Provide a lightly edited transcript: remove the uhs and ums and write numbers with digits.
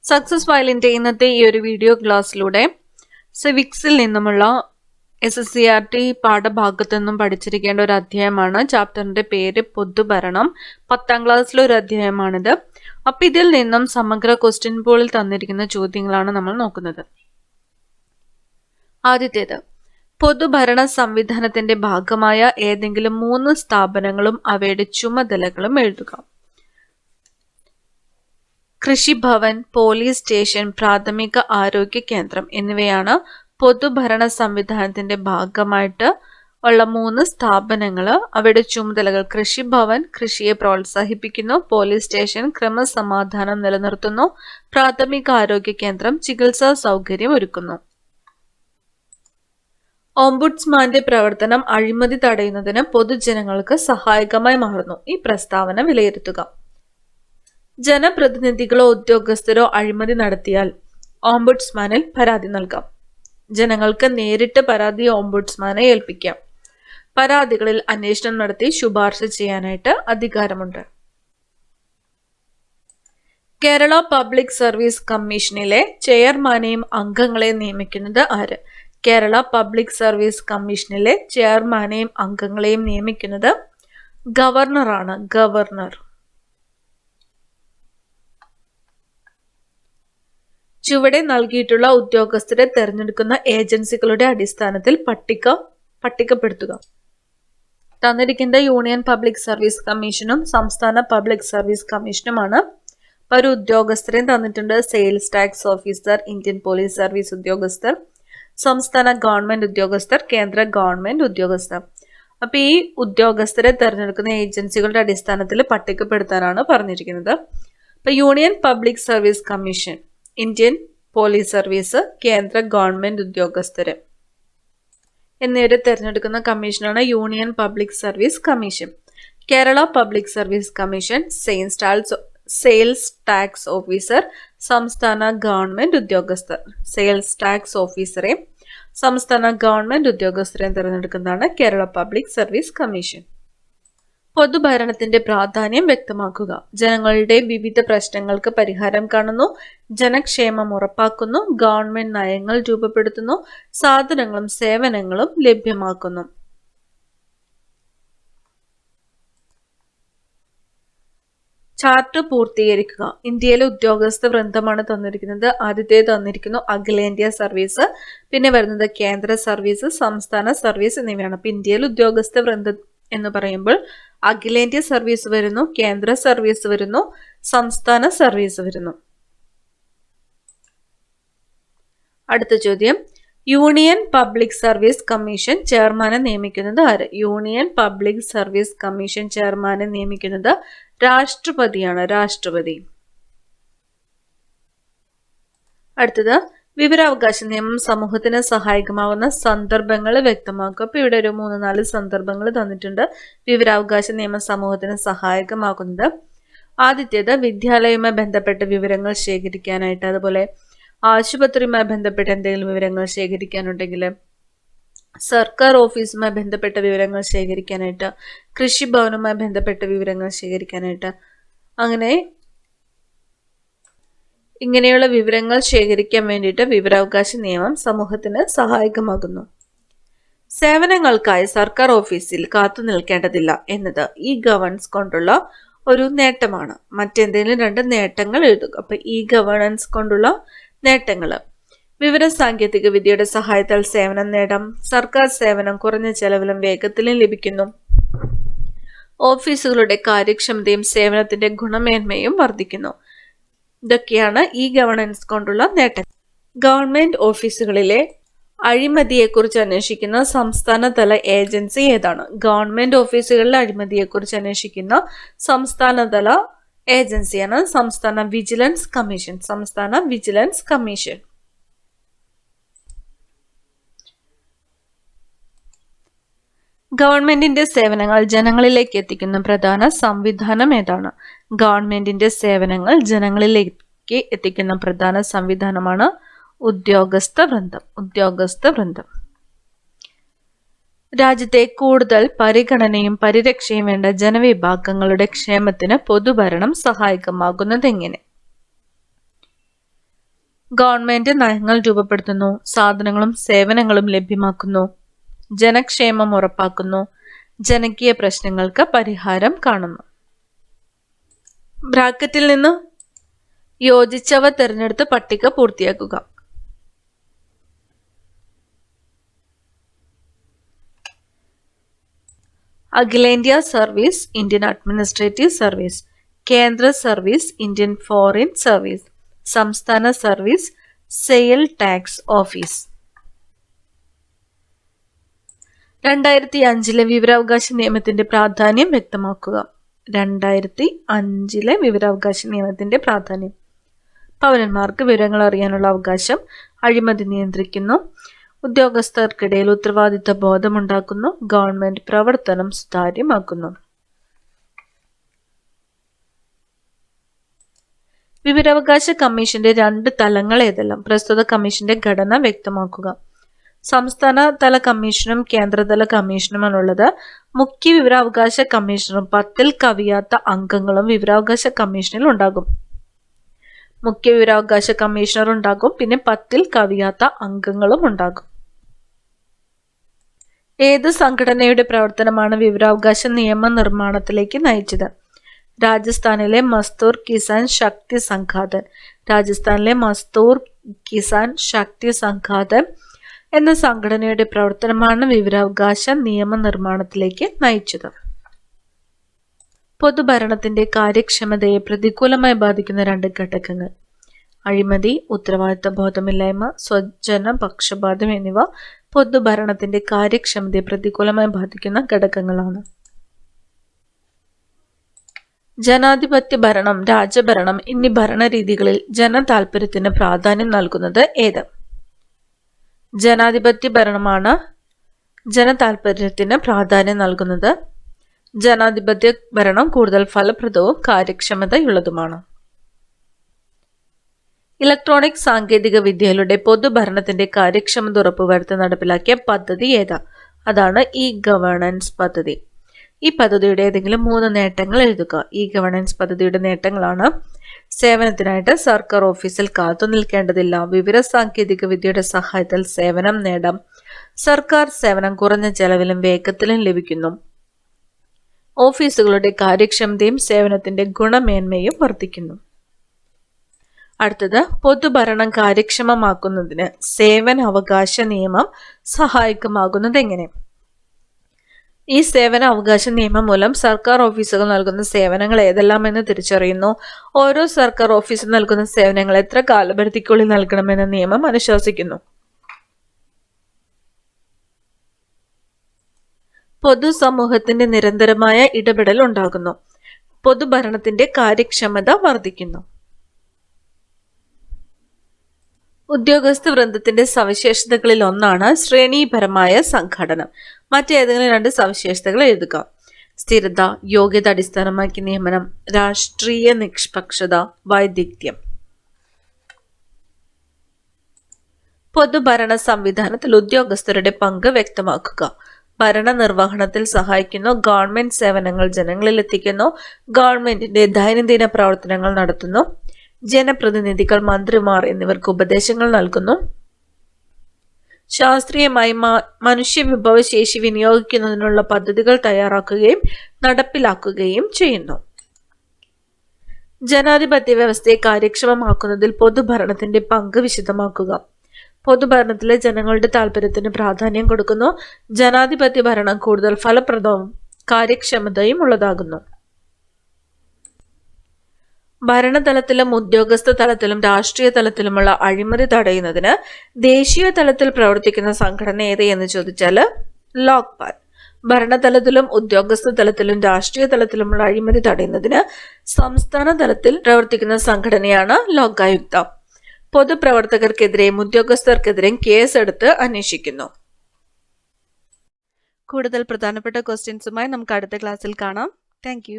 Success ഫയലിൻ്റെ ഇന്നത്തെ ഈ ഒരു വീഡിയോ ക്ലാസ്സിലൂടെ സിവിക്സിൽ നിന്നുമുള്ള SSCRT പാഠഭാഗത്തു നിന്നും പഠിച്ചിരിക്കേണ്ട ഒരു അധ്യായമാണ്. ചാപ്റ്ററിന്റെ പേര് പൊതുഭരണം. 10ാം ക്ലാസ്സിലെ ഒരു അധ്യായമാണിത്. അപ്പം ഇതിൽ നിന്നും സമഗ്ര ക്വസ്റ്റ്യൻ പൂളിൽ തന്നിരിക്കുന്ന ചോദ്യങ്ങളാണ് നമ്മൾ നോക്കുന്നത്. ആദ്യത്തേത്, പൊതുഭരണ സംവിധാനത്തിന്റെ ഭാഗമായ ഏതെങ്കിലും 3 സ്ഥാപനങ്ങളും അവയുടെ ചുമതലകളും എഴുതുക. കൃഷിഭവൻ, പോലീസ് സ്റ്റേഷൻ, പ്രാഥമിക ആരോഗ്യ കേന്ദ്രം എന്നിവയാണ് പൊതുഭരണ സംവിധാനത്തിന്റെ ഭാഗമായിട്ട് ഉള്ള 3 സ്ഥാപനങ്ങൾ. അവയുടെ ചുമതലകൾ: കൃഷിഭവൻ കൃഷിയെ പ്രോത്സാഹിപ്പിക്കുന്നു, പോലീസ് സ്റ്റേഷൻ ക്രമസമാധാനം നിലനിർത്തുന്നു, പ്രാഥമിക ആരോഗ്യ കേന്ദ്രം ചികിത്സാ സൗകര്യം ഒരുക്കുന്നു. ഓംബുഡ്സ്മാന്റെ പ്രവർത്തനം അഴിമതി തടയുന്നതിന് പൊതുജനങ്ങൾക്ക് സഹായകമായി മാറുന്നു. ഈ പ്രസ്താവന വിലയിരുത്തുക. ജനപ്രതിനിധികളോ ഉദ്യോഗസ്ഥരോ അഴിമതി നടത്തിയാൽ ഓംബുഡ്സ്മാനിൽ പരാതി നൽകാം. ജനങ്ങൾക്ക് നേരിട്ട് പരാതി ഓംബുഡ്സ്മാനെ ഏൽപ്പിക്കാം. പരാതികളിൽ അന്വേഷണം നടത്തി ശുപാർശ ചെയ്യാനായിട്ട് അധികാരമുണ്ട്. കേരള പബ്ലിക് സർവീസ് കമ്മീഷനിലെ ചെയർമാനെയും അംഗങ്ങളെയും നിയമിക്കുന്നത് ആര്? കേരള പബ്ലിക് സർവീസ് കമ്മീഷനിലെ ചെയർമാനെയും അംഗങ്ങളെയും നിയമിക്കുന്നത് ഗവർണറാണ്. ഗവർണർ. ചുവടെ നൽകിയിട്ടുള്ള ഉദ്യോഗസ്ഥരെ തെരഞ്ഞെടുക്കുന്ന ഏജൻസികളുടെ അടിസ്ഥാനത്തിൽ പട്ടികപ്പെടുത്തുക. തന്നിരിക്കുന്ന യൂണിയൻ പബ്ലിക് സർവീസ് കമ്മീഷനും സംസ്ഥാന പബ്ലിക് സർവീസ് കമ്മീഷനുമാണ്. ഒരു ഉദ്യോഗസ്ഥരെയും തന്നിട്ടുണ്ട്. Sales tax officer, Indian police service ഉദ്യോഗസ്ഥർ, സംസ്ഥാന ഗവൺമെന്റ് ഉദ്യോഗസ്ഥർ, കേന്ദ്ര ഗവൺമെന്റ് ഉദ്യോഗസ്ഥർ. അപ്പൊ ഈ ഉദ്യോഗസ്ഥരെ തെരഞ്ഞെടുക്കുന്ന ഏജൻസികളുടെ അടിസ്ഥാനത്തിൽ പട്ടികപ്പെടുത്താനാണ് പറഞ്ഞിരിക്കുന്നത്. ഇപ്പൊ union public service commission, Indian police service, കേന്ദ്ര ഗവൺമെന്റ് ഉദ്യോഗസ്ഥര് എന്നിവരെ തെരഞ്ഞെടുക്കുന്ന കമ്മീഷനാണ് union public service commission. Kerala public service commission sales tax officer, സംസ്ഥാന ഗവൺമെന്റ് ഉദ്യോഗസ്ഥർ. സെയിൽസ് ടാക്സ് ഓഫീസറെയും സംസ്ഥാന ഗവൺമെന്റ് ഉദ്യോഗസ്ഥരെയും തിരഞ്ഞെടുക്കുന്നതാണ് കേരള പബ്ലിക് സർവീസ് കമ്മീഷൻ. പൊതുഭരണത്തിന്റെ പ്രാധാന്യം വ്യക്തമാക്കുക. ജനങ്ങളുടെ വിവിധ പ്രശ്നങ്ങൾക്ക് പരിഹാരം കാണുന്നു, ജനക്ഷേമം ഉറപ്പാക്കുന്നു, ഗവൺമെന്റ് നയങ്ങൾ രൂപപ്പെടുത്തുന്നു, സാധനങ്ങളും സേവനങ്ങളും ലഭ്യമാക്കുന്നു. ചാർട്ട് പൂർത്തീകരിക്കുക. ഇന്ത്യയിലെ ഉദ്യോഗസ്ഥ വൃന്ദമാണ് തന്നിരിക്കുന്നത്. ആദ്യത്തെ തന്നിരിക്കുന്നു അഖിലേന്ത്യാ സർവീസ്, പിന്നെ വരുന്നത് കേന്ദ്ര സർവീസ്, സംസ്ഥാന സർവീസ് എന്നിവയാണ്. അപ്പൊ ഇന്ത്യയിൽ ഉദ്യോഗസ്ഥ വൃന്ദം എന്ന് പറയുമ്പോൾ അഖിലേന്ത്യാ സർവീസ് വരുന്നു, കേന്ദ്ര സർവീസ് വരുന്നു, സംസ്ഥാന സർവീസ് വരുന്നു. അടുത്ത ചോദ്യം, യൂണിയൻ പബ്ലിക് സർവീസ് കമ്മീഷൻ ചെയർമാനെ നിയമിക്കുന്നത് ആര്? യൂണിയൻ പബ്ലിക് സർവീസ് കമ്മീഷൻ ചെയർമാനെ നിയമിക്കുന്നത് രാഷ്ട്രപതിയാണ്. രാഷ്ട്രപതി. അടുത്തത്, വിവരാവകാശ നിയമം സമൂഹത്തിന് സഹായകമാകുന്ന സന്ദർഭങ്ങൾ വ്യക്തമാക്കുക. അപ്പൊ ഇവിടെ ഒരു 3-4 സന്ദർഭങ്ങൾ തന്നിട്ടുണ്ട്. വിവരാവകാശ നിയമം സമൂഹത്തിന് സഹായകമാകുന്നത്: ആദ്യത്തേത് വിദ്യാലയവുമായി ബന്ധപ്പെട്ട വിവരങ്ങൾ ശേഖരിക്കാനായിട്ട്, അതുപോലെ ആശുപത്രിയുമായി ബന്ധപ്പെട്ട എന്തെങ്കിലും വിവരങ്ങൾ ശേഖരിക്കാനുണ്ടെങ്കിൽ, സർക്കാർ ഓഫീസുമായി ബന്ധപ്പെട്ട വിവരങ്ങൾ ശേഖരിക്കാനായിട്ട്, കൃഷിഭവനുമായി ബന്ധപ്പെട്ട വിവരങ്ങൾ ശേഖരിക്കാനായിട്ട്, ഇങ്ങനെയുള്ള വിവരങ്ങൾ ശേഖരിക്കാൻ വേണ്ടിയിട്ട് വിവരാവകാശ നിയമം സമൂഹത്തിന് സഹായകമാകുന്നു. സേവനങ്ങൾക്കായി സർക്കാർ ഓഫീസിൽ കാത്തു നിൽക്കേണ്ടതില്ല എന്നത് ഈ ഗവേണൻസ് കൊണ്ടുള്ള ഒരു നേട്ടമാണ്. മറ്റെന്തെങ്കിലും 2 നേട്ടങ്ങൾ എഴുതുക. അപ്പൊ ഈ ഗവേണൻസ് കൊണ്ടുള്ള നേട്ടങ്ങൾ: വിവര സാങ്കേതിക വിദ്യയുടെ സഹായത്താൽ സേവനം നേടാം, സർക്കാർ സേവനം കുറഞ്ഞ ചെലവിലും വേഗത്തിലും ലഭിക്കുന്നു, ഓഫീസുകളുടെ കാര്യക്ഷമതയും സേവനത്തിന്റെ ഗുണമേന്മയും വർദ്ധിക്കുന്നു. ഇതൊക്കെയാണ് ഈ ഗവേണൻസ് കൊണ്ടുള്ള നേട്ടങ്ങൾ. ഗവൺമെന്റ് ഓഫീസുകളിലെ അഴിമതിയെക്കുറിച്ച് അന്വേഷിക്കുന്ന സംസ്ഥാനതല ഏജൻസി ഏതാണ്? ഗവൺമെന്റ് ഓഫീസുകളിലെ അഴിമതിയെക്കുറിച്ച് അന്വേഷിക്കുന്ന സംസ്ഥാനതല ഏജൻസിയാണ് സംസ്ഥാന വിജിലൻസ് കമ്മീഷൻ. സംസ്ഥാന വിജിലൻസ് കമ്മീഷൻ. ഗവൺമെന്റിന്റെ സേവനങ്ങൾ ജനങ്ങളിലേക്ക് എത്തിക്കുന്ന പ്രധാന സംവിധാനം ഏതാണ്? ഗവൺമെന്റിന്റെ സേവനങ്ങൾ ജനങ്ങളിലേക്ക് എത്തിക്കുന്ന പ്രധാന സംവിധാനമാണ് ഉദ്യോഗസ്ഥ വൃന്ദം. ഉദ്യോഗസ്ഥ വൃന്ദം. രാജ്യത്തെ കൂടുതൽ പരിഗണനയും പരിരക്ഷയും വേണ്ട ജനവിഭാഗങ്ങളുടെ ക്ഷേമത്തിന് പൊതുഭരണം സഹായകമാകുന്നതെങ്ങനെ? ഗവൺമെന്റ് നയങ്ങൾ രൂപപ്പെടുത്തുന്നു. സാധനങ്ങളും സേവനങ്ങളും ലഭ്യമാക്കുന്നു. ജനക്ഷേമം ഉറപ്പാക്കുന്നു. ജനകീയ പ്രശ്നങ്ങൾക്ക് പരിഹാരം കാണുന്നു. ബ്രാക്കറ്റിൽ നിന്ന് യോജിച്ചവ തിരഞ്ഞെടുത്ത് പട്ടിക പൂർത്തിയാക്കുക. അഖിലേന്ത്യാ സർവീസ്, ഇന്ത്യൻ അഡ്മിനിസ്ട്രേറ്റീവ് സർവീസ്. കേന്ദ്ര സർവീസ്, ഇന്ത്യൻ ഫോറിൻ സർവീസ്. സംസ്ഥാന സർവീസ്, സെയിൽ ടാക്സ് ഓഫീസ്. 2005 വിവരാവകാശ നിയമത്തിന്റെ പ്രാധാന്യം വ്യക്തമാക്കുക. 2005 വിവരാവകാശ നിയമത്തിന്റെ പ്രാധാന്യം: പൗരന്മാർക്ക് വിവരങ്ങൾ അറിയാനുള്ള അവകാശം. അഴിമതി നിയന്ത്രിക്കുന്നു. ഉദ്യോഗസ്ഥർക്കിടയിൽ ഉത്തരവാദിത്ത ബോധമുണ്ടാക്കുന്നു. ഗവൺമെന്റ് പ്രവർത്തനം സുതാര്യമാക്കുന്നു. വിവരാവകാശ കമ്മീഷന്റെ 2 തലങ്ങൾ ഏതെല്ലാം? പ്രസ്തുത കമ്മീഷന്റെ ഘടന വ്യക്തമാക്കുക. സംസ്ഥാന തല കമ്മീഷനും കേന്ദ്രതല കമ്മീഷനുമാണുള്ളത്. മുഖ്യ വിവരാവകാശ കമ്മീഷണറും 10 കവിയാത്ത അംഗങ്ങളും വിവരാവകാശ കമ്മീഷനിൽ ഉണ്ടാകും. മുഖ്യ വിവരാവകാശ കമ്മീഷണർ ഉണ്ടാകും. പിന്നെ 10 കവിയാത്ത അംഗങ്ങളും ഉണ്ടാകും. ഏത് സംഘടനയുടെ പ്രവർത്തനമാണ് വിവരാവകാശ നിയമ നിർമ്മാണത്തിലേക്ക് നയിച്ചത്? രാജസ്ഥാനിലെ മസ്തൂർ കിസാൻ ശക്തി സംഘാതൻ. രാജസ്ഥാനിലെ മസ്തൂർ കിസാൻ ശക്തി സംഘാതൻ എന്ന സംഘടനയുടെ പ്രവർത്തനമാണ് വിവരാവകാശ നിയമനിർമ്മാണത്തിലേക്ക് നയിച്ചത്. പൊതുഭരണത്തിന്റെ കാര്യക്ഷമതയെ പ്രതികൂലമായി ബാധിക്കുന്ന 2 ഘടകങ്ങൾ: അഴിമതി, ഉത്തരവാദിത്ത ബോധമില്ലായ്മ, സ്വജന പക്ഷപാതം എന്നിവ പൊതുഭരണത്തിന്റെ കാര്യക്ഷമതയെ പ്രതികൂലമായി ബാധിക്കുന്ന ഘടകങ്ങളാണ്. ജനാധിപത്യ ഭരണം, രാജഭരണം എന്നീ ഭരണരീതികളിൽ ജനതാൽപര്യത്തിന് പ്രാധാന്യം നൽകുന്നത് ഏത്? ജനാധിപത്യ ഭരണമാണ് ജനതാൽപര്യത്തിന് പ്രാധാന്യം നൽകുന്നത്. ജനാധിപത്യ ഭരണം കൂടുതൽ ഫലപ്രദവും കാര്യക്ഷമതയുള്ളതുമാണ്. ഇലക്ട്രോണിക് സാങ്കേതിക വിദ്യകളുടെ പൊതുഭരണത്തിന്റെ കാര്യക്ഷമത ഉറപ്പുവരുത്തി നടപ്പിലാക്കിയ പദ്ധതി ഏതാ? അതാണ് ഇ ഗവേണൻസ് പദ്ധതി. ഈ പദ്ധതിയുടെ ഏതെങ്കിലും 3 നേട്ടങ്ങൾ എഴുതുക. ഇ ഗവേണൻസ് പദ്ധതിയുടെ നേട്ടങ്ങളാണ്: സേവനത്തിനായിട്ട് സർക്കാർ ഓഫീസിൽ കാത്തു നിൽക്കേണ്ടതില്ല. വിവര സാങ്കേതിക വിദ്യയുടെ സഹായത്താൽ സേവനം നേടാം. സർക്കാർ സേവനം കുറഞ്ഞ ചെലവിലും വേഗത്തിലും ലഭിക്കുന്നു. ഓഫീസുകളുടെ കാര്യക്ഷമതയും സേവനത്തിന്റെ ഗുണമേന്മയും വർദ്ധിക്കുന്നു. അടുത്തത്, പൊതുഭരണം കാര്യക്ഷമമാക്കുന്നതിന് സേവന അവകാശ നിയമം സഹായകമാകുന്നത് എങ്ങനെ? ഈ സേവന അവകാശ നിയമം മൂലം സർക്കാർ ഓഫീസുകൾ നൽകുന്ന സേവനങ്ങൾ ഏതെല്ലാമെന്ന് തിരിച്ചറിയുന്നു. ഓരോ സർക്കാർ ഓഫീസും നൽകുന്ന സേവനങ്ങൾ എത്ര കാലപരിധിക്കുള്ളിൽ നൽകണമെന്ന നിയമം അനുശാസിക്കുന്നു. പൊതുസമൂഹത്തിന്റെ നിരന്തരമായ ഇടപെടൽ ഉണ്ടാകുന്നു. പൊതുഭരണത്തിന്റെ കാര്യക്ഷമത വർദ്ധിക്കുന്നു. ഉദ്യോഗസ്ഥ വൃന്ദത്തിന്റെ സവിശേഷതകളിൽ ഒന്നാണ് ശ്രേണീപരമായ സംഘടനം. മറ്റേതെങ്കിലും 2 സവിശേഷതകൾ എഴുതുക. സ്ഥിരത, യോഗ്യത അടിസ്ഥാനമാക്കി നിയമനം, രാഷ്ട്രീയ നിഷ്പക്ഷത, വൈദഗ്ധ്യം. പൊതുഭരണ സംവിധാനത്തിൽ ഉദ്യോഗസ്ഥരുടെ പങ്ക് വ്യക്തമാക്കുക. ഭരണനിർവഹണത്തിൽ സഹായിക്കുന്നു. ഗവൺമെന്റ് സേവനങ്ങൾ ജനങ്ങളിൽ എത്തിക്കുന്നു. ഗവൺമെന്റിന്റെ ദൈനംദിന പ്രവർത്തനങ്ങൾ നടത്തുന്നു. ജനപ്രതിനിധികൾ, മന്ത്രിമാർ എന്നിവർക്ക് ഉപദേശങ്ങൾ നൽകുന്നു. ശാസ്ത്രീയമായി മനുഷ്യ വിഭവശേഷി വിനിയോഗിക്കുന്നതിനുള്ള പദ്ധതികൾ തയ്യാറാക്കുകയും നടപ്പിലാക്കുകയും ചെയ്യുന്നു. ജനാധിപത്യ വ്യവസ്ഥയെ കാര്യക്ഷമമാക്കുന്നതിൽ പൊതുഭരണത്തിന്റെ പങ്ക് വിശദമാക്കുക. പൊതുഭരണത്തിലെ ജനങ്ങളുടെ താൽപര്യത്തിന് പ്രാധാന്യം കൊടുക്കുന്നു. ജനാധിപത്യ ഭരണം കൂടുതൽ ഫലപ്രദവും കാര്യക്ഷമതയും ഉള്ളതാകുന്നു. ഭരണതലത്തിലും ഉദ്യോഗസ്ഥ തലത്തിലും രാഷ്ട്രീയ തലത്തിലുമുള്ള അഴിമതി തടയുന്നതിന് ദേശീയ തലത്തിൽ പ്രവർത്തിക്കുന്ന സംഘടന ഏത് എന്ന് ചോദിച്ചാൽ ലോക്പാൽ. ഭരണതലത്തിലും ഉദ്യോഗസ്ഥ തലത്തിലും രാഷ്ട്രീയ തലത്തിലുമുള്ള അഴിമതി തടയുന്നതിന് സംസ്ഥാന തലത്തിൽ പ്രവർത്തിക്കുന്ന സംഘടനയാണ് ലോകായുക്ത. പൊതുപ്രവർത്തകർക്കെതിരെയും ഉദ്യോഗസ്ഥർക്കെതിരെയും കേസെടുത്ത് അന്വേഷിക്കുന്നു. കൂടുതൽ പ്രധാനപ്പെട്ട ക്വസ്റ്റ്യൻസുമായി നമുക്ക് അടുത്ത ക്ലാസ്സിൽ കാണാം. താങ്ക്